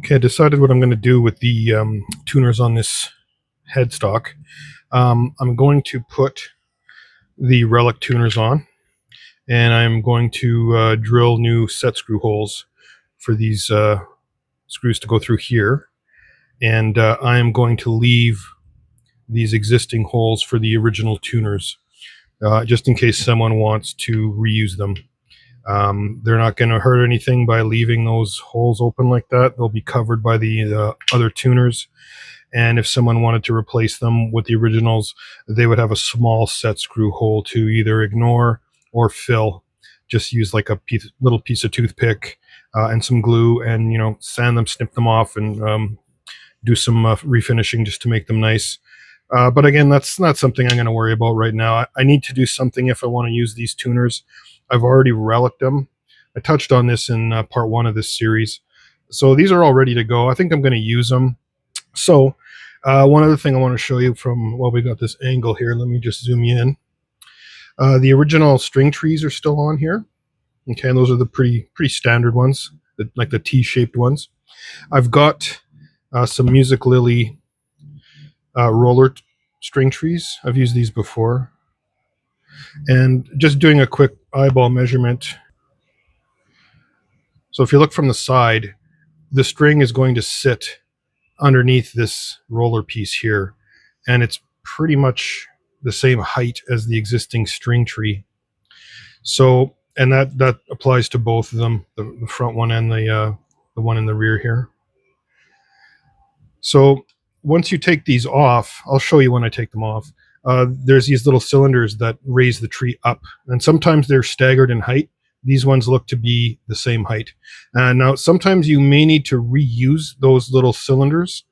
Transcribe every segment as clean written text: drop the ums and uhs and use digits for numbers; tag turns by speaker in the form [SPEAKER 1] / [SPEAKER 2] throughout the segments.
[SPEAKER 1] Okay, I decided what I'm going to do with the tuners on this headstock. I'm going to put the Relic tuners on, and I'm going to drill new set screw holes for these screws to go through here. And I am going to leave these existing holes for the original tuners, just in case someone wants to reuse them. They're not going to hurt anything by leaving those holes open like that. They'll be covered by the other tuners. And if someone wanted to replace them with the originals, they would have a small set screw hole to either ignore or fill. Just use like a little piece of toothpick and some glue, and sand them, snip them off, and do some refinishing just to make them nice. But again, that's not something I'm going to worry about right now. I need to do something if I want to use these tuners. I've already reliced them. I touched on this in part 1 of this series. So these are all ready to go. I think I'm going to use them. So one other thing I want to show you from, well, we got this angle here. Let me just zoom you in. The original string trees are still on here. Okay, and those are the pretty standard ones, like the T-shaped ones. I've got some Musiclily roller string trees. I've used these before. And just doing a quick eyeball measurement. So if you look from the side, the string is going to sit underneath this roller piece here, and it's pretty much the same height as the existing string tree. So, and that applies to both of them, the front one and the one in the rear here. So once you take these off, I'll show you when I take them off. There's these little cylinders that raise the tree up, and sometimes they're staggered in height. These ones look to be the same height. Now, sometimes you may need to reuse those little cylinders,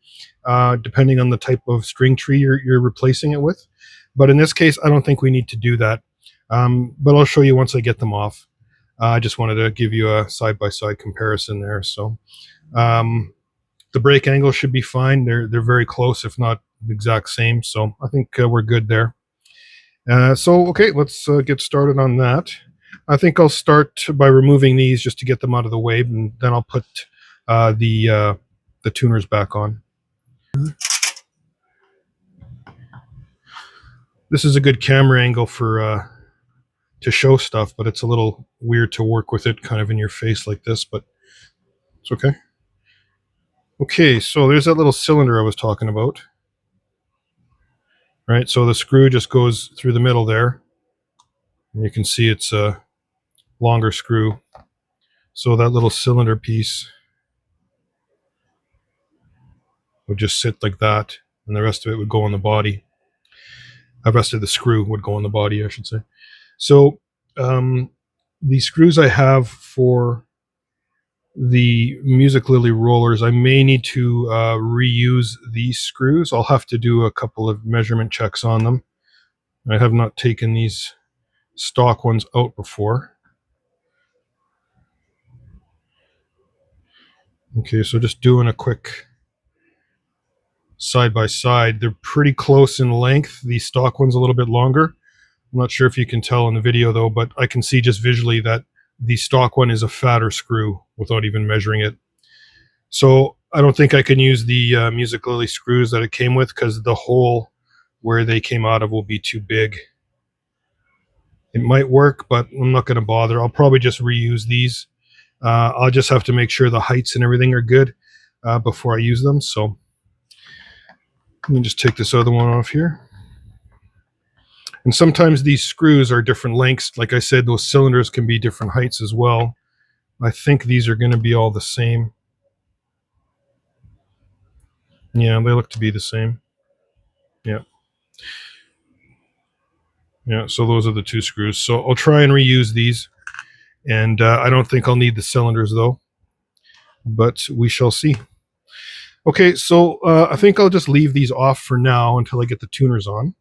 [SPEAKER 1] depending on the type of string tree you're replacing it with. But in this case, I don't think we need to do that. But I'll show you once I get them off. I just wanted to give you a side-by-side comparison there. So the break angle should be fine. They're very close, if not the exact same. So I think we're good there. So, okay, let's get started on that. I think I'll start by removing these just to get them out of the way, and then I'll put the tuners back on. This is a good camera angle for to show stuff, but it's a little weird to work with it kind of in your face like this, but it's okay. Okay, so there's that little cylinder I was talking about. Right, so the screw just goes through the middle there. And you can see it's a longer screw. So that little cylinder piece would just sit like that, and the rest of it would go on the body. The rest of the screw would go on the body, I should say. So the screws I have for the Musiclily rollers, I may need to reuse these screws. I'll have to do a couple of measurement checks on them. I have not taken these stock ones out before. Okay, so just doing a quick side by side. They're pretty close in length. The stock one's a little bit longer. I'm not sure if you can tell in the video though, but I can see just visually that the stock one is a fatter screw without even measuring it. So I don't think I can use the Musiclily screws that it came with, because the hole where they came out of will be too big. It might work, but I'm not going to bother. I'll probably just reuse these. I'll just have to make sure the heights and everything are good before I use them. So let me just take this other one off here. And sometimes these screws are different lengths. Like I said, those cylinders can be different heights as well. I think these are going to be all the same. Yeah, they look to be the same. Yeah. Yeah, so those are the two screws. So I'll try and reuse these. And I don't think I'll need the cylinders though, but we shall see. Okay, so I think I'll just leave these off for now until I get the tuners on.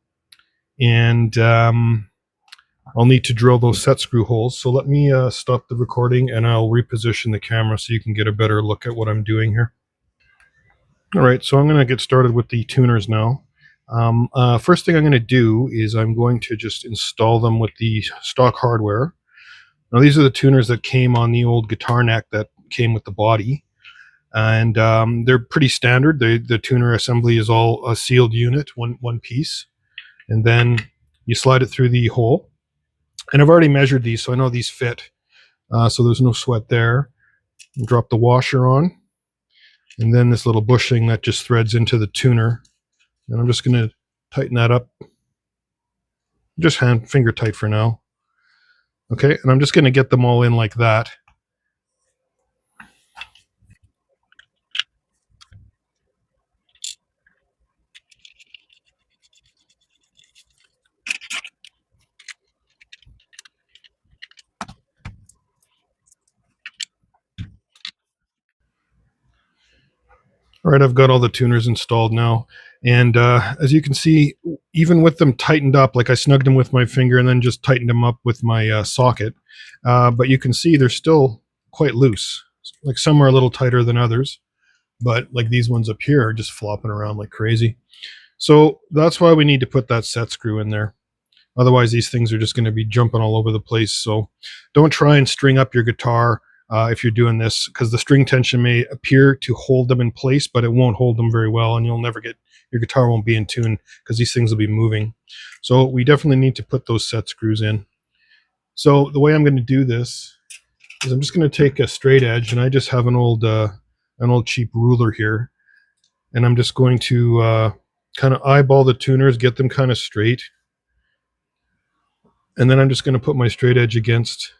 [SPEAKER 1] And I'll need to drill those set screw holes. So let me stop the recording, and I'll reposition the camera so you can get a better look at what I'm doing here. All right, so I'm going to get started with the tuners now. First thing I'm going to do is I'm going to just install them with the stock hardware. Now these are the tuners that came on the old guitar neck that came with the body. and they're pretty standard. The tuner assembly is all a sealed unit, one piece, and then you slide it through the hole. And I've already measured these, so I know these fit. So there's no sweat there. Drop the washer on, and then this little bushing that just threads into the tuner. And I'm just going to tighten that up, just hand finger tight for now. Okay, and I'm just going to get them all in like that. All right, I've got all the tuners installed now. And as you can see, even with them tightened up, like I snugged them with my finger and then just tightened them up with my socket. But you can see they're still quite loose. Like some are a little tighter than others, but like these ones up here are just flopping around like crazy. So that's why we need to put that set screw in there. Otherwise, these things are just going to be jumping all over the place. So don't try and string up your guitar if you're doing this, because the string tension may appear to hold them in place, but it won't hold them very well, and you'll never get, your guitar won't be in tune because these things will be moving. So we definitely need to put those set screws in. So the way I'm going to do this is I'm just going to take a straight edge, and I just have an old cheap ruler here, and I'm just going to kind of eyeball the tuners, get them kind of straight. And then I'm just going to put my straight edge against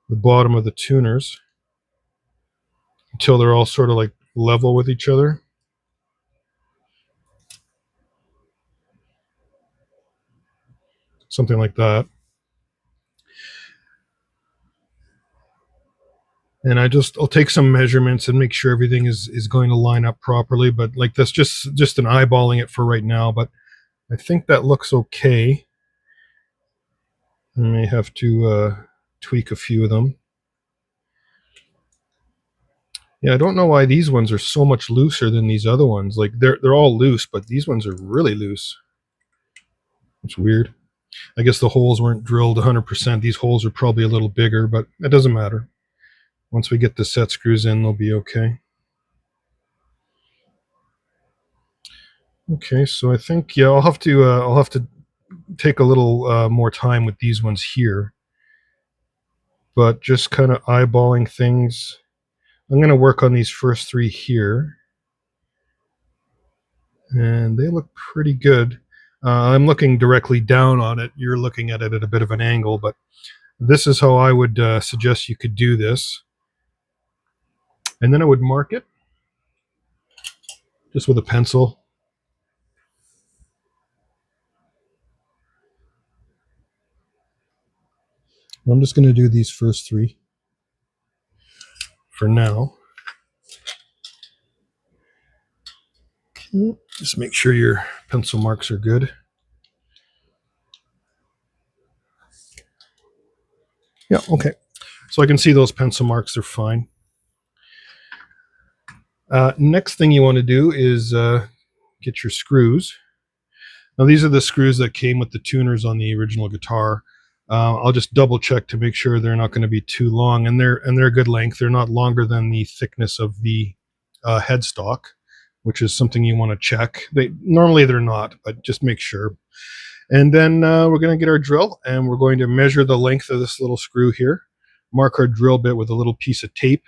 [SPEAKER 1] the bottom of the tuners until they're all sort of like level with each other. Something like that. And I'll take some measurements and make sure everything is going to line up properly. But like that's just an eyeballing it for right now. But I think that looks okay. I may have to tweak a few of them. Yeah, I don't know why these ones are so much looser than these other ones. Like they're all loose, but these ones are really loose. It's weird. I guess the holes weren't drilled 100%. These holes are probably a little bigger, but it doesn't matter. Once we get the set screws in, they'll be okay. Okay, so I think I'll have to take a little more time with these ones here, but just kind of eyeballing things. I'm going to work on these first three here, and they look pretty good. I'm looking directly down on it. You're looking at it at a bit of an angle, but this is how I would suggest you could do this. And then I would mark it just with a pencil. I'm just going to do these first three for now. Just make sure your pencil marks are good. Yeah, okay. So I can see those pencil marks, they're fine. Next thing you want to do is get your screws. Now these are the screws that came with the tuners on the original guitar. I'll just double check to make sure they're not going to be too long, and they're a good length. They're not longer than the thickness of the headstock, which is something you want to check. Normally they're not, but just make sure. And then we're going to get our drill, and we're going to measure the length of this little screw here, mark our drill bit with a little piece of tape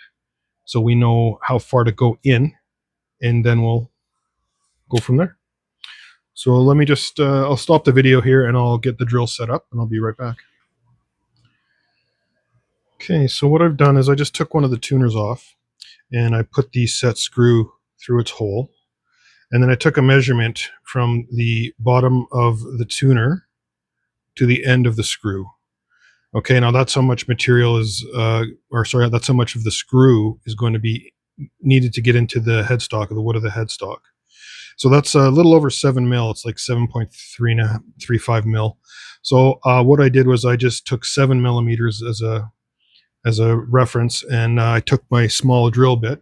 [SPEAKER 1] so we know how far to go in, and then we'll go from there. So let me just, I'll stop the video here and I'll get the drill set up, and I'll be right back. Okay, so what I've done is I just took one of the tuners off and I put the set screw through its hole. And then I took a measurement from the bottom of the tuner to the end of the screw. Okay, now that's how much material is, that's how much of the screw is going to be needed to get into the headstock, or the wood of the headstock. So that's a little over 7 mil. It's like 7.35 mil. So what I did was I just took 7 millimeters as a reference, and I took my small drill bit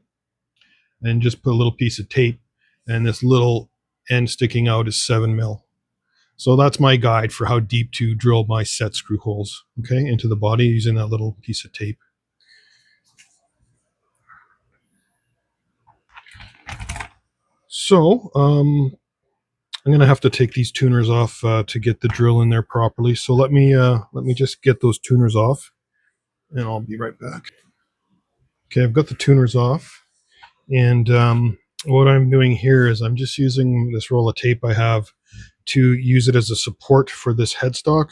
[SPEAKER 1] and just put a little piece of tape, and this little end sticking out is 7 mil. So that's my guide for how deep to drill my set screw holes, okay, into the body using that little piece of tape. So I'm gonna have to take these tuners off to get the drill in there properly. So let me just get those tuners off, and I'll be right back. Okay, I've got the tuners off, and what I'm doing here is I'm just using this roll of tape I have to use it as a support for this headstock,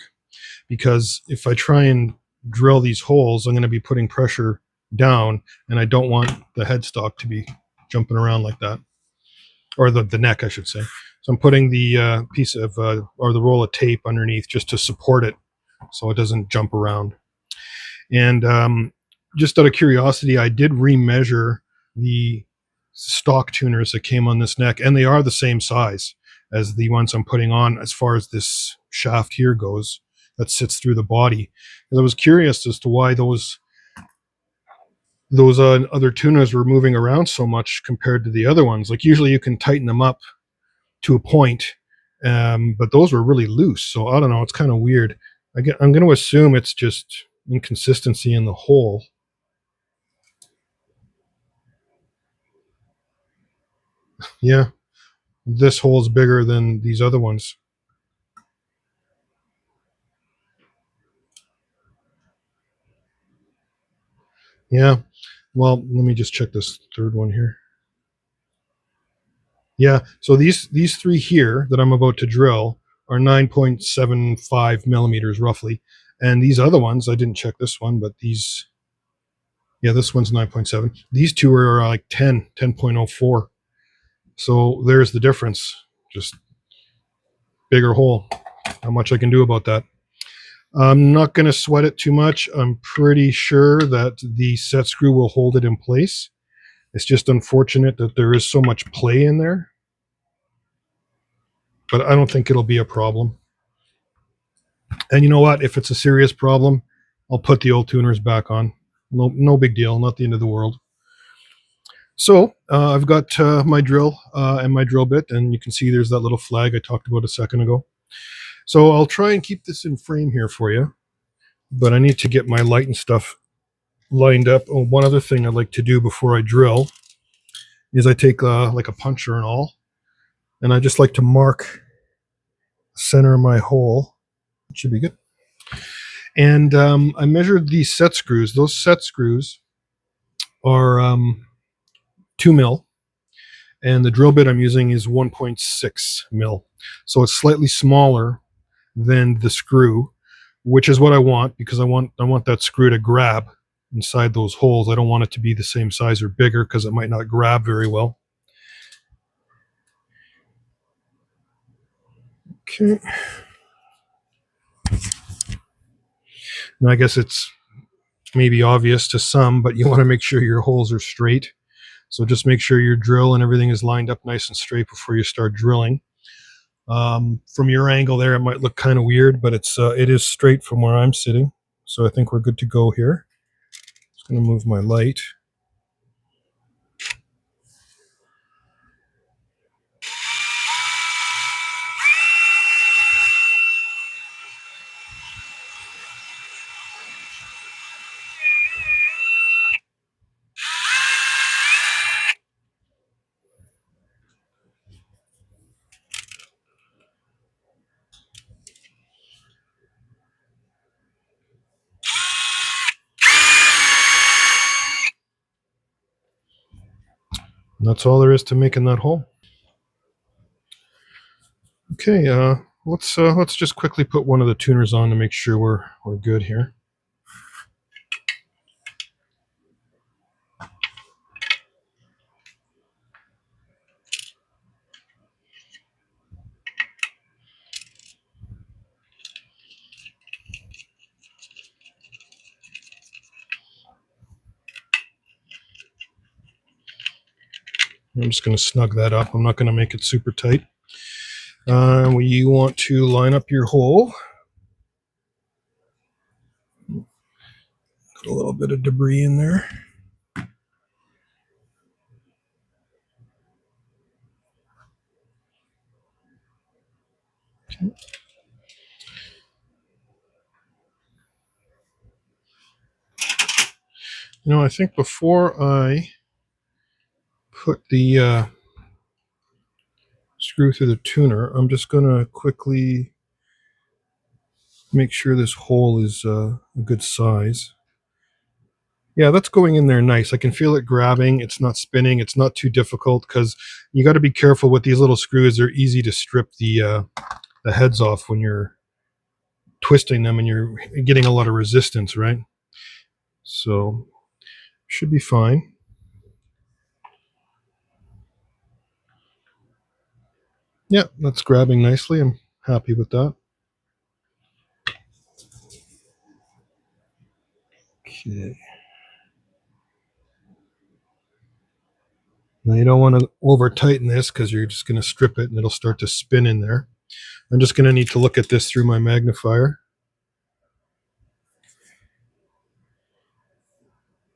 [SPEAKER 1] because if I try and drill these holes, I'm going to be putting pressure down, and I don't want the headstock to be jumping around like that, or the neck, I should say. So I'm putting the piece of or the roll of tape underneath just to support it, so it doesn't jump around. And just out of curiosity, I did remeasure the stock tuners that came on this neck, and they are the same size as the ones I'm putting on as far as this shaft here goes that sits through the body. Because I was curious as to why those other tuners were moving around so much compared to the other ones. Like usually you can tighten them up to a point, but those were really loose. So I don't know. It's kind of weird. I'm going to assume it's just inconsistency in the hole. Yeah, this hole is bigger than these other ones. Yeah. Well, let me just check this third one here. Yeah. So these three here that I'm about to drill are 9.75 millimeters roughly, and these other ones I didn't check this one, but these, yeah, this one's 9.7. These two are like 10.04. So there's the difference. Just bigger hole. Not much I can do about that. I'm not going to sweat it too much. I'm pretty sure that the set screw will hold it in place. It's just unfortunate that there is so much play in there, but I don't think it'll be a problem. And you know what? If it's a serious problem, I'll put the old tuners back on. No big deal. Not the end of the world. So I've got my drill and my drill bit, and you can see there's that little flag I talked about a second ago. So I'll try and keep this in frame here for you, but I need to get my light and stuff lined up. Oh, one other thing I'd like to do before I drill is I take like a puncher and all, and I just like to mark the center of my hole. It should be good. And I measured these set screws. Those set screws are 2 mil, and the drill bit I'm using is 1.6 mil. So it's slightly smaller than the screw, which is what I want, because I want that screw to grab inside those holes. I don't want it to be the same size or bigger, because it might not grab very well. Okay. And I guess it's maybe obvious to some, but you want to make sure your holes are straight. So just make sure your drill and everything is lined up nice and straight before you start drilling. From your angle there, it might look kind of weird, but it is straight from where I'm sitting. So I think we're good to go here. Just going to move my light. And that's all there is to making that hole. Okay, let's just quickly put one of the tuners on to make sure we're good here. I'm just going to snug that up. I'm not going to make it super tight. You want to line up your hole. Got a little bit of debris in there. Okay. You know, I think before I put the screw through the tuner, I'm just going to quickly make sure this hole is a good size. Yeah, that's going in there nice. I can feel it grabbing. It's not spinning. It's not too difficult because you got to be careful with these little screws. They're easy to strip the heads off when you're twisting them and you're getting a lot of resistance, right? So should be fine. Yeah, that's grabbing nicely. I'm happy with that. Okay. Now you don't want to over tighten this because you're just going to strip it and it'll start to spin in there. I'm just going to need to look at this through my magnifier.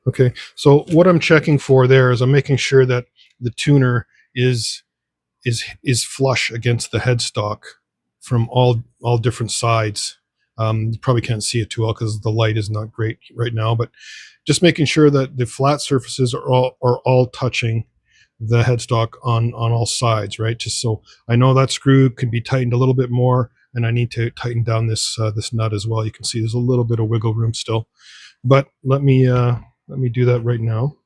[SPEAKER 1] Okay, so what I'm checking for there is I'm making sure that the tuner is flush against the headstock from all different sides. You probably can't see it too well because the light is not great right now, but just making sure that the flat surfaces are all touching the headstock on all sides, right? Just so I know that screw can be tightened a little bit more, and I need to tighten down this this nut as well. You can see there's a little bit of wiggle room still, but let me do that right now.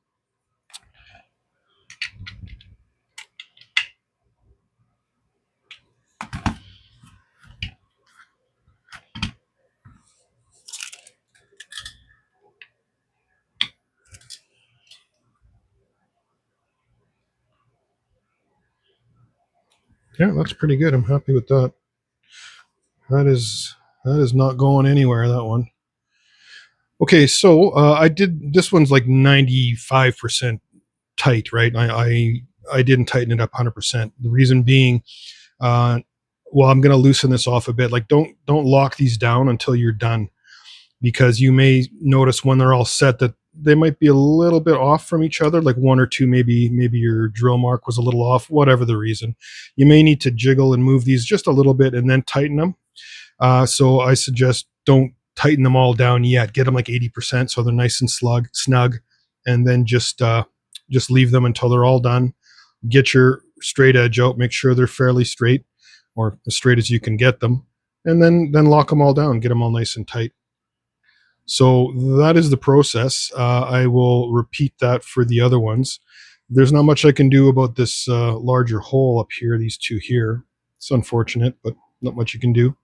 [SPEAKER 1] Yeah, that's pretty good. I'm happy with that. That is not going anywhere, that one. Okay, so I did this one's like 95% tight, right? I didn't tighten it up 100%. The reason being, uh, well, I'm going to loosen this off a bit. Like don't lock these down until you're done, because you may notice when they're all set that they might be a little bit off from each other, like one or two, maybe your drill mark was a little off, whatever the reason. You may need to jiggle and move these just a little bit and then tighten them. So I suggest don't tighten them all down yet. Get them like 80% so they're nice and snug, and then just leave them until they're all done. Get your straight edge out. Make sure they're fairly straight, or as straight as you can get them, and then lock them all down. Get them all nice and tight. So that is the process. I will repeat that for the other ones. There's not much I can do about this larger hole up here, these two here. It's unfortunate, but not much you can do.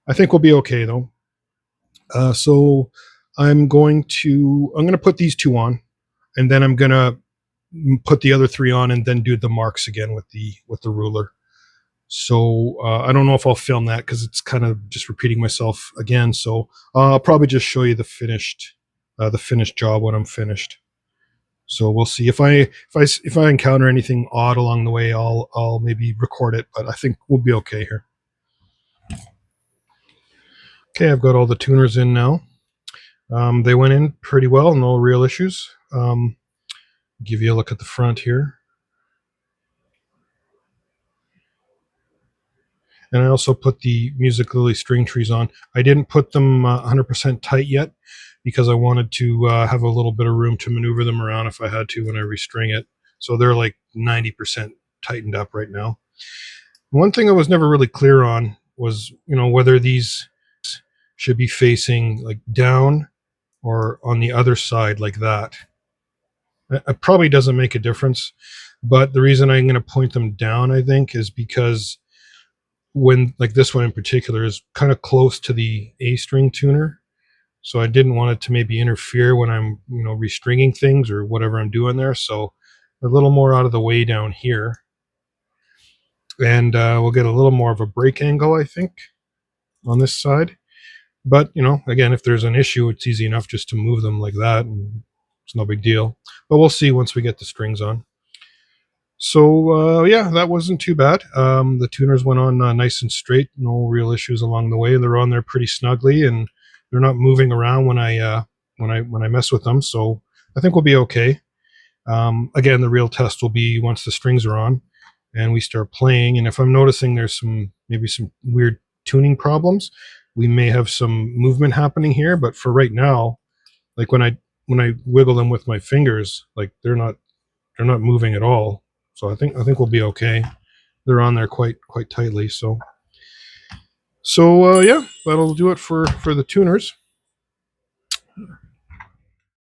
[SPEAKER 1] I think we'll be okay though. So I'm going to put these two on, and then I'm going to put the other three on, and then do the marks again with the ruler. So I don't know if I'll film that because it's kind of just repeating myself again. So I'll probably just show you the finished job when I'm finished. So we'll see if I encounter anything odd along the way, I'll maybe record it, but I think we'll be okay here. Okay, I've got all the tuners in now. They went in pretty well, no real issues. Give you a look at the front here. And I also put the Musiclily String Trees on. I didn't put them 100% tight yet because I wanted to have a little bit of room to maneuver them around if I had to when I restring it. So they're like 90% tightened up right now. One thing I was never really clear on was, whether these should be facing like down or on the other side like that. It probably doesn't make a difference, but the reason I'm going to point them down, I think, is because when, like this one in particular, is kind of close to the A string tuner, so I didn't want it to maybe interfere when I'm restringing things or whatever I'm doing there. So a little more out of the way down here, and we'll get a little more of a break angle, I think, on this side. But again, if there's an issue, it's easy enough just to move them like that, and it's no big deal. But we'll see once we get the strings on. So yeah, that wasn't too bad. The tuners went on nice and straight, no real issues along the way. They're on there pretty snugly, and they're not moving around when I mess with them. So I think we'll be okay. Again, the real test will be once the strings are on and we start playing. And if I'm noticing there's maybe some weird tuning problems, we may have some movement happening here. But for right now, like when I wiggle them with my fingers, like they're not moving at all. So I think we'll be okay. they're on there quite tightly. So yeah, that'll do it for the tuners.